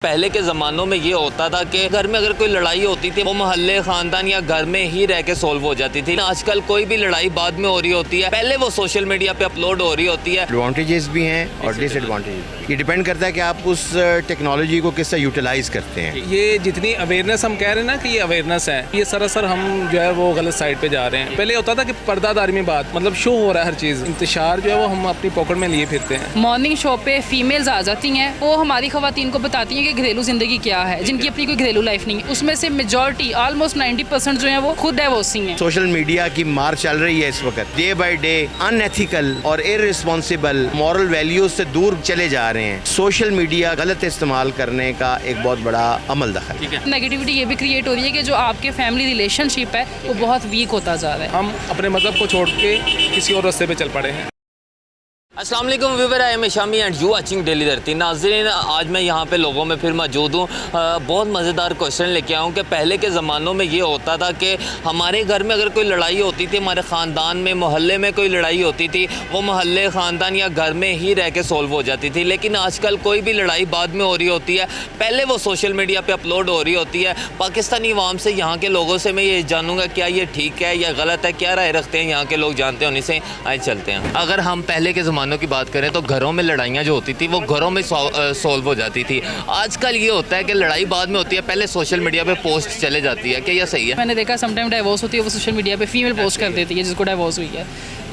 पहले के ज़मानों में ये होता था कि घर में अगर कोई लड़ाई होती थी वो मोहल्ले ख़ानदान या घर में ही रह के सोल्व हो जाती थी। आजकल कोई भी लड़ाई बाद में हो रही होती है, पहले वो सोशल मीडिया पे अपलोड हो रही होती है। एडवांटेजेस भी हैं और डिसएडवांटेजेस। ये डिपेंड करता है कि आप उस टेक्नोलॉजी को किस तरह यूटिलाइज करते हैं। ये जितनी अवेयरनेस हम कह रहे हैं ना कि ये अवेयरनेस है, ये सरासर हम जो है वो गलत साइड पे जा रहे हैं। पहले होता था कि पर्दादारी में बात मतलब शो हो रहा है, हर चीज़ इंतशार जो है वो हम अपनी पॉकेट में लिए फिरते हैं। मॉर्निंग शो पे फीमेल्स आ जाती हैं, वो हमारी ख़वातीन को बताती हैं कि घरेलू ज़िंदगी क्या है, जिनकी अपनी कोई घरेलू लाइफ नहीं है। उसमें से मेजॉरिटी ऑलमोस्ट 90% जो है वो खुद डाइवोर्सिंग है। सोशल मीडिया की मार चल रही है इस वक्त, डे बाय डे अनएथिकल और इररिस्पॉन्सिबल मॉरल वैल्यूज से दूर चले जा रहे हैं। सोशल मीडिया गलत इस्तेमाल करने का एक बहुत बड़ा अमल दखल है। नेगेटिविटी ये भी क्रिएट हो रही है कि जो आपके फैमिली रिलेशनशिप है वो बहुत वीक होता जा रहा है। हम अपने मज़हब को छोड़ के किसी और रास्ते पे चल पड़े हैं। अस्सलाम वालेकुम viewer, I am Shami and you watching daily धरती। नाज़रीन, आज मैं यहाँ पे लोगों में फिर मौजूद हूँ। बहुत मज़ेदार क्वेश्चन लेके आया हूँ कि पहले के ज़मानों में ये होता था कि हमारे घर में अगर कोई लड़ाई होती थी, हमारे ख़ानदान में मोहल्ले में कोई लड़ाई होती थी, वो मोहल्ले ख़ानदान या घर में ही रह के सोल्व हो जाती थी। लेकिन आजकल कोई भी लड़ाई बाद में हो रही होती है, पहले वो सोशल मीडिया पर अपलोड हो रही होती है। पाकिस्तानी अवाम से, यहाँ के लोगों से मैं ये जानूँगा क्या ये ठीक है या गलत है, क्या राय रखते हैं यहाँ के लोग, जानते हैं उन्हीं से। आए चलते हैं। अगर हम पहले के ज़मानों की बात करें तो घरों में लड़ाइयाँ जो होती थी वो घरों में सॉल्व हो जाती थी। आजकल ये होता है कि लड़ाई बाद में होती है, पहले सोशल मीडिया पे पोस्ट चले जाती है। क्या यह सही है? मैंने देखा समटाइम डाइवोर्स होती है, वो सोशल मीडिया पे फीमेल पोस्ट कर देती है जिसको डाइवोर्स हुई है,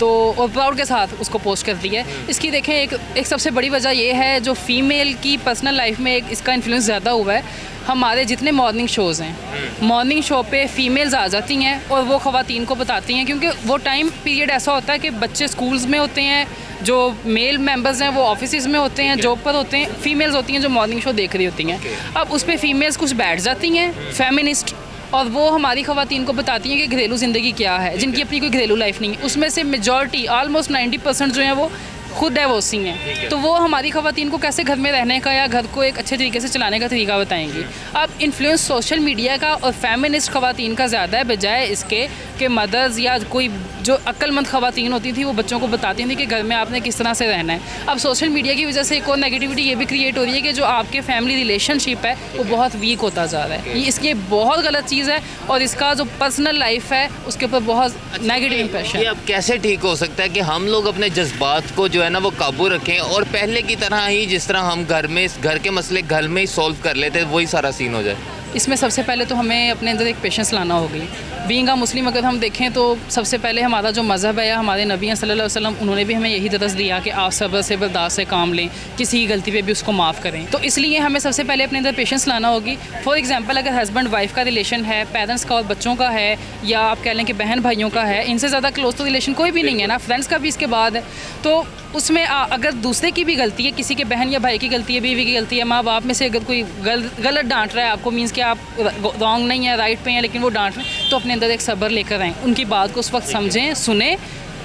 तो और प्राउड के साथ उसको पोस्ट करती है। इसकी देखें एक सबसे बड़ी वजह ये है जो फीमेल की पर्सनल लाइफ में इसका इन्फ्लुएंस ज़्यादा हुआ है। हमारे जितने मॉर्निंग शोज़ हैं, मॉर्निंग शो पे फीमेल्स आ जाती हैं और वो ख़वातीन को बताती हैं, क्योंकि वो टाइम पीरियड ऐसा होता है कि बच्चे स्कूल्स में होते हैं, जो मेल मेंबर्स हैं वो ऑफिस में होते हैं, जॉब पर होते हैं, फीमेल्स होती हैं जो मॉर्निंग शो देख रही होती हैं। अब उस पर फीमेल्स कुछ बैठ जाती हैं फेमिनिस्ट, और वो हमारी ख़वातीन को बताती हैं कि घरेलू ज़िंदगी क्या है, जिनकी अपनी कोई घरेलू लाइफ नहीं है। उसमें से मेजॉरिटी ऑलमोस्ट 90% जो है वो खुद डाइवोर्सिंग है। तो वो हमारी ख़वातीन को कैसे घर में रहने का या घर को एक अच्छे तरीके से चलाने का तरीका बताएंगी। अब इन्फ्लुएंस सोशल मीडिया का और फेमिनिस्ट ख़वातीन का ज़्यादा है, बजाय इसके कि मदर्स या कोई जो अक्लमंद ख़वातीन होती थी वो बच्चों को बताती थी कि घर में आपने किस तरह से रहना है। अब सोशल मीडिया की वजह से एक और नेगेटिविटी ये भी क्रिएट हो रही है कि जो आपके फैमिली रिलेशनशिप है वो बहुत वीक होता जा रहा है। ये इसकी बहुत गलत चीज़ है और इसका जो पर्सनल लाइफ है उसके ऊपर बहुत नेगेटिव इंप्रेशन है। अब कैसे ठीक हो सकता है कि हम लोग अपने जज्बात को जो है ना वो काबू रखें और पहले की तरह ही जिस तरह हम घर के मसले घर में ही सॉल्व कर लेते वही सारा सीन हो जाए? इसमें सबसे पहले तो हमें अपने अंदर एक पेशेंस लाना होगी। बीइंग अ मुस्लिम अगर हम देखें तो सबसे पहले हमारा जो मज़हब है या हमारे नबी सल्लल्लाहु अलैहि वसल्लम, उन्होंने भी हमें यही दरस दिया कि आप सब्र से बर्दाश्त से काम लें, किसी की गलती पे भी उसको माफ़ करें। तो इसलिए हमें सबसे पहले अपने अंदर पेशेंस लाना होगी। फॉर एग्जांपल, अगर हस्बैंड वाइफ का रिलेशन है, पेरेंट्स का और बच्चों का है, या आप कह लें कि बहन भाइयों का है, इनसे ज़्यादा क्लोज तो रिलेशन कोई भी नहीं है ना, फ्रेंड्स का भी इसके बाद है। तो उसमें अगर दूसरे की भी गलती है, किसी के बहन या भाई की गलती है, बीवी की गलती है, माँ बाप में से अगर कोई गलत डांट रहा है आपको, मीन्स कि आप रॉन्ग नहीं है राइट पे हैं, लेकिन वो डांट रहे हैं, तो अपने अंदर एक सब्र लेकर आएँ, उनकी बात को उस वक्त समझें, सुने,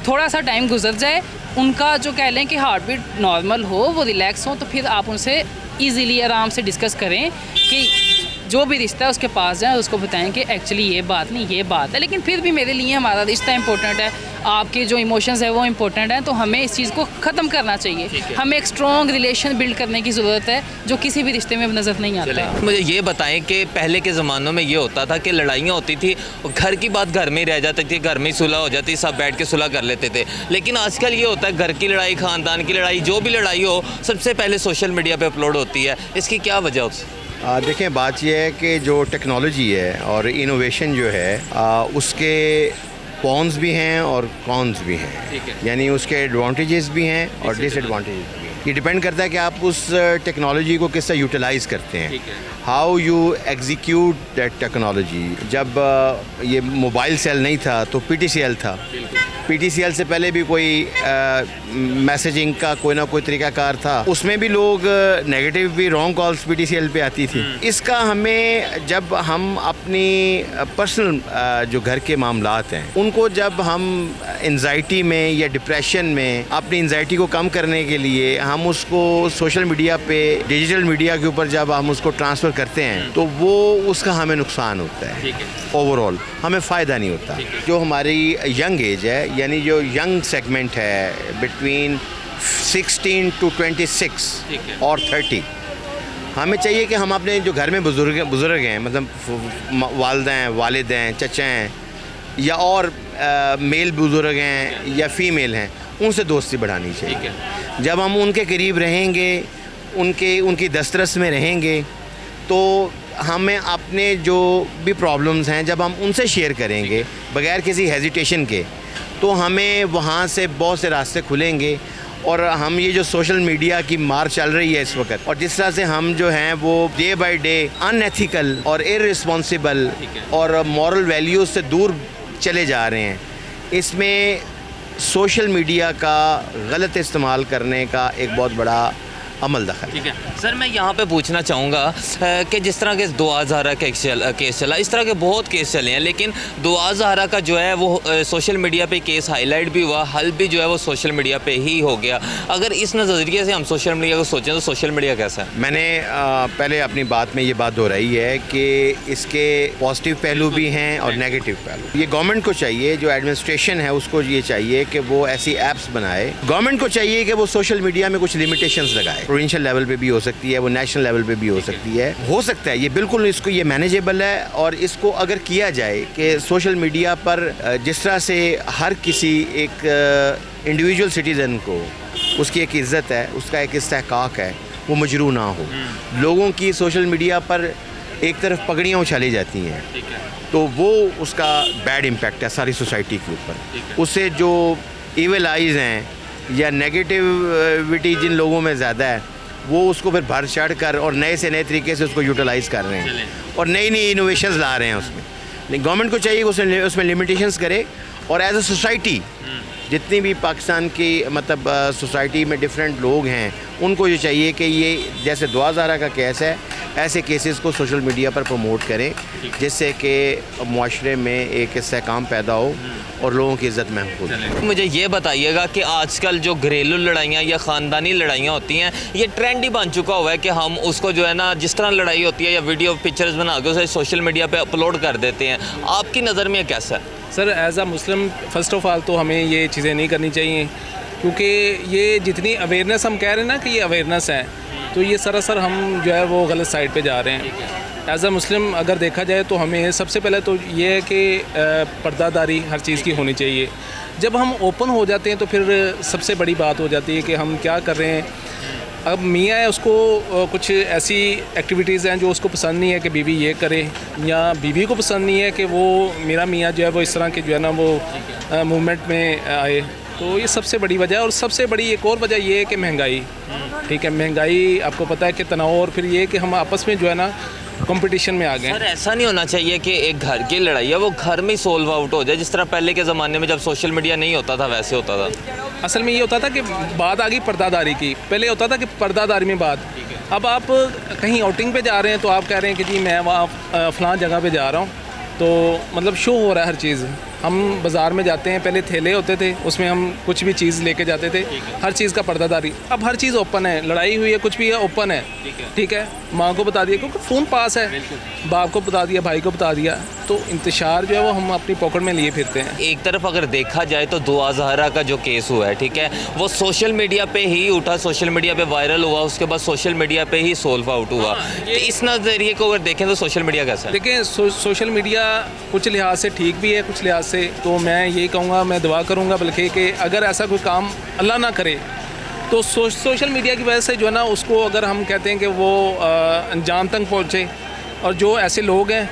थोड़ा सा टाइम गुजर जाए, उनका जो कह लें कि हार्ट बीट नॉर्मल हो, वो रिलैक्स हो, तो फिर आप उनसे ईज़िली आराम से डिस्कस करें कि जो भी रिश्ता है उसके पास जाएँ, उसको बताएं कि एक्चुअली ये बात नहीं, ये बात है, लेकिन फिर भी मेरे लिए हमारा रिश्ता इंपॉर्टेंट है, आपके जो इमोशंस है वो इंपॉर्टेंट है, तो हमें इस चीज़ को ख़त्म करना चाहिए। हमें एक स्ट्रॉन्ग रिलेशन बिल्ड करने की ज़रूरत है जो किसी भी रिश्ते में नज़र नहीं आता। मुझे ये बताएं कि पहले के ज़मानों में ये होता था कि लड़ाइयाँ होती थी, घर की बात घर में ही रह जाती थी, घर में ही सुलह हो जाती, सब बैठ के सुलह कर लेते थे। लेकिन आजकल ये होता है घर की लड़ाई, ख़ानदान की लड़ाई, जो भी लड़ाई हो सबसे पहले सोशल मीडिया पर अपलोड होती है। इसकी क्या वजह है? देखें, बात यह है कि जो टेक्नोलॉजी है और इनोवेशन जो है उसके कॉन्स भी हैं और कॉन्स भी हैं, यानी उसके एडवांटेजेस भी हैं और डिसएडवांटेजेस भी हैं। ये डिपेंड करता है कि आप उस टेक्नोलॉजी को किस तरह यूटिलाइज़ करते हैं, how you execute that technology. जब ये मोबाइल सेल नहीं था तो PTCL था। PTCL से पहले भी कोई मैसेजिंग का कोई ना कोई तरीक़ाकार था, उसमें भी लोग नेगेटिव भी रॉन्ग कॉल्स PTCL पे आती थी। इसका हमें जब हम अपनी पर्सनल जो घर के मामलात हैं उनको जब हम एंजाइटी में या डिप्रेशन में अपनी एंजाइटी को कम करने के लिए हम उसको सोशल मीडिया पे, डिजिटल मीडिया के ऊपर जब हम उसको ट्रांसफ़र करते हैं तो वो उसका हमें नुकसान होता है, ओवरऑल हमें फ़ायदा नहीं होता। जो हमारी यंग एज है, यानी जो यंग सेगमेंट है बिटवीन 16 to 26 और 30, हमें चाहिए कि हम अपने जो घर में बुज़ुर्ग हैं, मतलब वालदा हैं, वालिद हैं, चचा हैं, या और मेल बुज़ुर्ग हैं या फ़ीमेल हैं, उनसे दोस्ती बढ़ानी चाहिए। जब हम उनके करीब रहेंगे, उनकी दस्तरस में रहेंगे, तो हमें अपने जो भी प्रॉब्लम्स हैं जब हम उनसे शेयर करेंगे बगैर किसी हेजिटेशन के, तो हमें वहाँ से बहुत से रास्ते खुलेंगे। और हम ये जो सोशल मीडिया की मार चल रही है इस वक्त, और जिस तरह से हम जो हैं वो डे बाय डे अनएथिकल और इररिस्पॉन्सिबल और मॉरल वैल्यूज़ से दूर चले जा रहे हैं, इसमें सोशल मीडिया का गलत इस्तेमाल करने का एक बहुत बड़ा अमल दखल। ठीक है सर, मैं यहाँ पे पूछना चाहूँगा कि जिस तरह के दुआ ज़हरा का केस चला, इस तरह के बहुत केस चले हैं, लेकिन दुआ ज़हरा का जो है वो सोशल मीडिया पे केस हाईलाइट भी हुआ, हल भी जो है वो सोशल मीडिया पे ही हो गया। अगर इस नज़रिए से हम सोशल मीडिया को सोचें तो सोशल मीडिया कैसा है? मैंने पहले अपनी बात में ये बात दोहराई है कि इसके पॉजिटिव पहलू भी हैं और नेगेटिव पहलू। ये गवर्नमेंट को चाहिए, जो एडमिनिस्ट्रेशन है उसको ये चाहिए कि वो ऐसी ऐप्स बनाए। गवर्नमेंट को चाहिए कि वो सोशल मीडिया में कुछ लिमिटेशंस लगाए। प्रोविंशियल लेवल पे भी हो सकती है, वो नेशनल लेवल पे भी हो सकती है। हो सकता है ये बिल्कुल इसको ये मैनेजेबल है, और इसको अगर किया जाए कि सोशल मीडिया पर जिस तरह से हर किसी एक इंडिविजुअल सिटीज़न को उसकी एक इज़्ज़त है, उसका एक इस्तेहकाक है, वो मजरू ना हो। लोगों की सोशल मीडिया पर एक तरफ पगड़ियाँ उछाली जाती हैं, तो वो उसका बैड इम्पैक्ट है सारी सोसाइटी के ऊपर। उससे जो इविल आइज़ हैं या नेगेटिविटी जिन लोगों में ज़्यादा है, वो उसको फिर भर चढ़ कर और नए से नए तरीके से उसको यूटिलाइज़ कर रहे हैं और नई नई इनोवेशंस ला रहे हैं उसमें। लेकिन गवर्नमेंट को चाहिए कि उसमें लिमिटेशंस करे, और एज अ सोसाइटी जितनी भी पाकिस्तान की मतलब सोसाइटी में डिफरेंट लोग हैं, उनको ये चाहिए कि ये जैसे दुआ ज़हरा का केस है, ऐसे केसेस को सोशल मीडिया पर प्रमोट करें, जिससे कि मुआशरे में एक इस्तेहकाम पैदा हो और लोगों की इज़्ज़त महफूज हो। मुझे ये बताइएगा कि आजकल जो घरेलू लड़ाइयाँ या ख़ानदानी लड़ाइयाँ होती हैं, ये ट्रेंड ही बन चुका हुआ है कि हम उसको जो है ना, जिस तरह लड़ाई होती है या वीडियो पिक्चर्स बना के उसे सोशल मीडिया पे अपलोड कर देते हैं। आपकी नज़र में कैसा है? Sir as a Muslim first of all तो हमें ये चीज़ें नहीं करनी चाहिए, क्योंकि ये जितनी अवेयरनेस हम कह रहे हैं ना कि ये अवेयरनेस है, तो ये सरासर हम जो है वो गलत साइड पे जा रहे हैं। एज़ अ मुस्लिम अगर देखा जाए तो हमें सबसे पहले तो ये है कि पर्दादारी हर चीज़ की होनी चाहिए। जब हम ओपन हो जाते हैं तो फिर सबसे बड़ी बात हो जाती है कि हम क्या कर रहे हैं। अब मियाँ है, उसको कुछ ऐसी एक्टिविटीज़ हैं जो उसको पसंद नहीं है कि बीवी ये करे, या बीवी को पसंद नहीं है कि वो मेरा मियाँ जो है वो इस तरह के जो है ना वो मूवमेंट में आए। तो ये सबसे बड़ी वजह है। और सबसे बड़ी एक और वजह ये है कि महंगाई, ठीक है, महंगाई आपको पता है कि तनाव, और फिर ये कि हम आपस में जो है ना कंपटीशन में आ गए। सर ऐसा नहीं होना चाहिए कि एक घर की लड़ाई है वो घर में ही सोल्व आउट हो जाए, जिस तरह पहले के ज़माने में जब सोशल मीडिया नहीं होता था वैसे होता था। असल में ये होता था कि बात आ गई पर्दादारी की। पहले होता था कि पर्दादारी में बात, अब आप कहीं आउटिंग पे जा रहे हैं तो आप कह रहे हैं कि जी मैं वहाँ फ़लाँ जगह पे जा रहा हूँ, तो मतलब शो हो रहा है हर चीज़। हम बाज़ार में जाते हैं, पहले थैले होते थे, उसमें हम कुछ भी चीज़ लेके जाते थे, हर चीज़ का पर्दादारी। अब हर चीज़ ओपन है, लड़ाई हुई है, कुछ भी है ओपन है, ठीक है, माँ को बता दिया क्योंकि फ़ोन पास है, बाप को बता दिया, भाई को बता दिया, तो इंतशार जो है वो हम अपनी पॉकेट में लिए फिरते हैं। एक तरफ अगर देखा जाए तो दुआ ज़हरा का जो केस हुआ है, ठीक है, वो सोशल मीडिया पे ही उठा, सोशल मीडिया पे वायरल हुआ, उसके बाद सोशल मीडिया पे ही सोल्व आउट हुआ। तो इस नज़रिए को अगर देखें तो सोशल मीडिया कैसा है? देखिए सोशल मीडिया कुछ लिहाज से ठीक भी है, कुछ लिहाज से तो मैं यही कहूँगा, मैं दुआ करूँगा बल्कि कि अगर ऐसा कोई काम अल्लाह ना करे तो सोशल मीडिया की वजह से जो है ना उसको अगर हम कहते हैं कि वो अंजाम तक पहुँचे, और जो ऐसे लोग हैं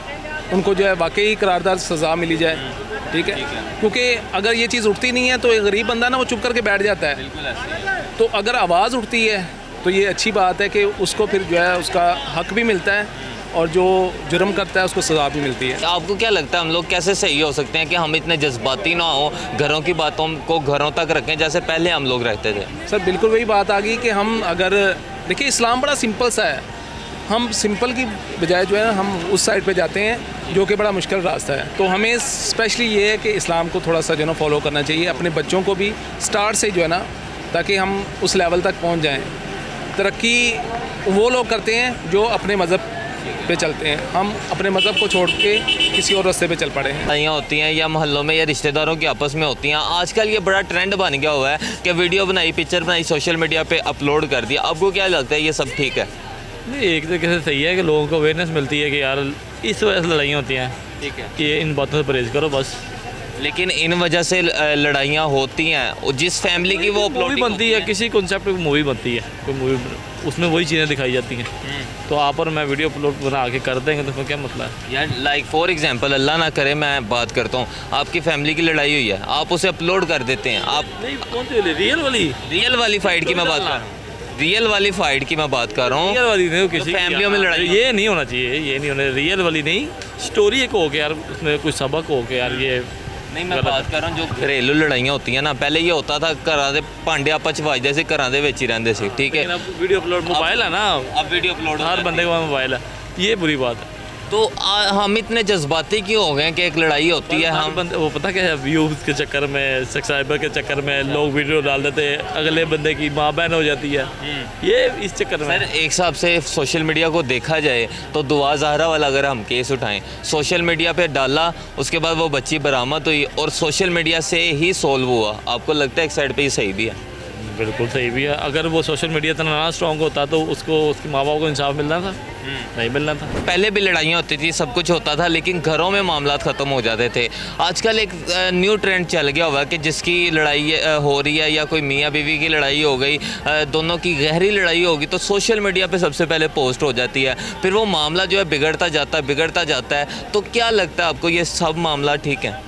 उनको जो है वाकई करारदार सज़ा मिली जाए, ठीक है, क्योंकि अगर ये चीज़ उठती नहीं है तो एक गरीब बंदा ना वो चुप करके बैठ जाता है। तो अगर आवाज़ उठती है तो ये अच्छी बात है कि उसको फिर जो है उसका हक भी मिलता है, और जो जुर्म करता है उसको सज़ा भी मिलती है। आपको क्या लगता है हम लोग कैसे सही हो सकते हैं कि हम इतने जज्बाती ना हो, घरों की बातों को घरों तक रखें जैसे पहले हम लोग रहते थे? सर बिल्कुल वही बात आ गई कि हम अगर देखिए इस्लाम बड़ा सिंपल सा है, हम सिंपल की बजाय जो है ना हम उस साइड पे जाते हैं जो कि बड़ा मुश्किल रास्ता है। तो हमें स्पेशली ये है कि इस्लाम को थोड़ा सा जो है ना फॉलो करना चाहिए अपने बच्चों को भी स्टार्ट से जो है ना, ताकि हम उस लेवल तक पहुंच जाएं। तरक्की वो लोग करते हैं जो अपने मज़हब पे चलते हैं, हम अपने मज़हब को छोड़ के किसी और रास्ते पे चल पड़े हैं। लड़ाइयाँ होती हैं या मोहल्लों में या रिश्तेदारों की आपस में होती हैं, आजकल ये बड़ा ट्रेंड बन गया हुआ है कि वीडियो बनाई, पिक्चर बनाई, सोशल मीडिया पे अपलोड कर दिया। आपको क्या लगता है ये सब ठीक है? नहीं, एक तरीके से सही है कि लोगों को अवेयरनेस मिलती है कि यार इस वजह से लड़ाइयाँ होती हैं ठीक है। कि इन बातों से परहेज करो बस। लेकिन इन वजह से लड़ाइयाँ होती हैं और जिस फैमिली की वो मूवी प्लॉटिंग बनती है, किसी कॉन्सेप्ट की मूवी बनती है, कोई मूवी उसमें वही चीज़ें दिखाई जाती हैं। तो आप और मैं वीडियो अपलोड बना के कर देंगे तो फिर क्या मसला है। यार लाइक फॉर एग्जांपल अल्लाह ना करे मैं बात करता हूँ, आपकी फैमिली की लड़ाई हुई है, आप उसे अपलोड कर देते हैं, आप नहीं, कौन सी रियल वाली फाइट की मैं बात कर रहा हूँ, रियल वाली फाइट की मैं बात कर रहा हूँ। रियल वाली नहीं, किसी फैमिलियों में लड़ाई ये नहीं होना चाहिए, ये नहीं होना, रियल वाली नहीं, स्टोरी एक हो के यार, उसमें कुछ सबक हो के यार, ये नहीं मैं बात कर रहा हूँ जो घरेलू लड़ाइयाँ होती हैं ना, पहले ये होता था घਰਾਂ ਦੇ ਭਾਂਡੇ ਆਪਸ ਚ ਵੱਜਦੇ ਸੀ, ਘਰਾਂ ਦੇ ਵਿੱਚ ਹੀ ਰਹਿੰਦੇ ਸੀ, ठीक है। वीडियो अपलोड मोबाइल है ना, अब वीडियो अपलोड हर बंदे के पास मोबाइल है, ये बुरी बात है। तो हम इतने जज्बाती क्यों हो गए कि एक लड़ाई होती है, हम बंदे वो पता क्या है, व्यूज़ के चक्कर में, सब्सक्राइबर के चक्कर में लोग वीडियो डाल देते हैं, अगले बंदे की माँ बहन हो जाती है, ये इस चक्कर में। सर एक हिसाब से सोशल मीडिया को देखा जाए तो दुआ ज़हरा वाला अगर हम केस उठाएं, सोशल मीडिया पे डाला, उसके बाद वो बच्ची बरामद हुई और सोशल मीडिया से ही सोल्व हुआ, आपको लगता है एक साइड पे ये सही भी है? बिल्कुल सही भी है। अगर वो सोशल मीडिया इतना ना स्ट्रॉन्ग होता तो उसको, उसके माँ बाप को इंसाफ मिलना था, नहीं मिलना था। पहले भी लड़ाइयाँ होती थी, सब कुछ होता था, लेकिन घरों में मामला ख़त्म हो जाते थे। आजकल एक न्यू ट्रेंड चल गया हुआ कि जिसकी लड़ाई हो रही है या कोई मियाँ बीवी की लड़ाई हो गई, दोनों की गहरी लड़ाई होगी तो सोशल मीडिया पे सबसे पहले पोस्ट हो जाती है, फिर वो मामला जो है बिगड़ता जाता है। तो क्या लगता है आपको, ये सब मामला ठीक है?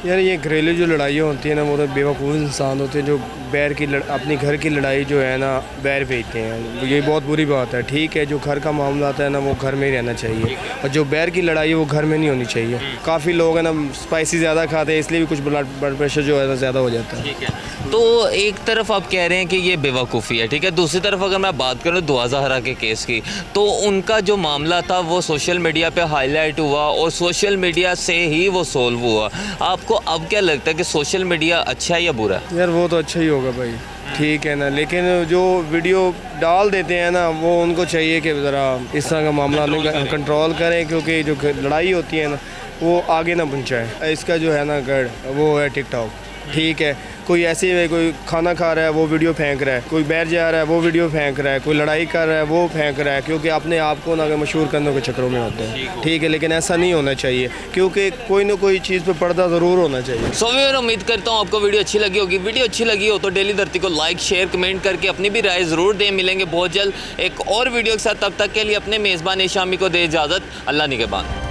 यार ये घरेलू जो लड़ाइयाँ होती हैं ना, वो तो बेवकूफ़ इंसान होते हैं जो बैर की अपनी घर की लड़ाई जो है ना बैर भेजते हैं, ये बहुत बुरी बात है। ठीक है, जो घर का मामला आता है ना वो घर में ही रहना चाहिए, और जो बैर की लड़ाई है वो घर में नहीं होनी चाहिए। काफ़ी लोग हैं ना स्पाइसी ज़्यादा खाते हैं, इसलिए भी कुछ ब्लड प्रेशर जो है ना ज़्यादा हो जाता है। ठीक है, तो एक तरफ आप कह रहे हैं कि ये बेवकूफ़ी है, ठीक है, दूसरी तरफ अगर मैं बात करूँ दुआ ज़हरा के केस की, तो उनका जो मामला था वो सोशल मीडिया पे हाईलाइट हुआ और सोशल मीडिया से ही वो सोल्व हुआ। आपको अब क्या लगता है कि सोशल मीडिया अच्छा है या बुरा? यार वो तो अच्छा ही होगा भाई, ठीक है ना, लेकिन जो वीडियो डाल देते हैं ना वो उनको चाहिए कि ज़रा इस तरह का मामला कंट्रोल करें, क्योंकि जो लड़ाई होती है ना वो आगे ना पहुँचाए। इसका जो है ना गढ़ वो है टिकटॉक, ठीक है, कोई ऐसे है, कोई खाना खा रहा है वो वीडियो फेंक रहा है, कोई बैठ जा रहा है वो वीडियो फेंक रहा है, कोई लड़ाई कर रहा है वो फेंक रहा है, क्योंकि अपने आप को ना मशहूर करने के चक्करों में होते हैं, ठीक है, लेकिन ऐसा नहीं होना चाहिए, क्योंकि कोई ना कोई चीज़ पे पर्दा ज़रूर होना चाहिए। सो व्यूअर, उम्मीद करता हूँ आपको वीडियो अच्छी लगी होगी। वीडियो अच्छी लगी हो तो डेली धरती को लाइक शेयर कमेंट करके अपनी भी राय ज़रूर दें। मिलेंगे बहुत जल्द एक और वीडियो के साथ, तब तक के लिए अपने मेज़बान शामी को दे इजाज़त। अल्लाह निगहबान।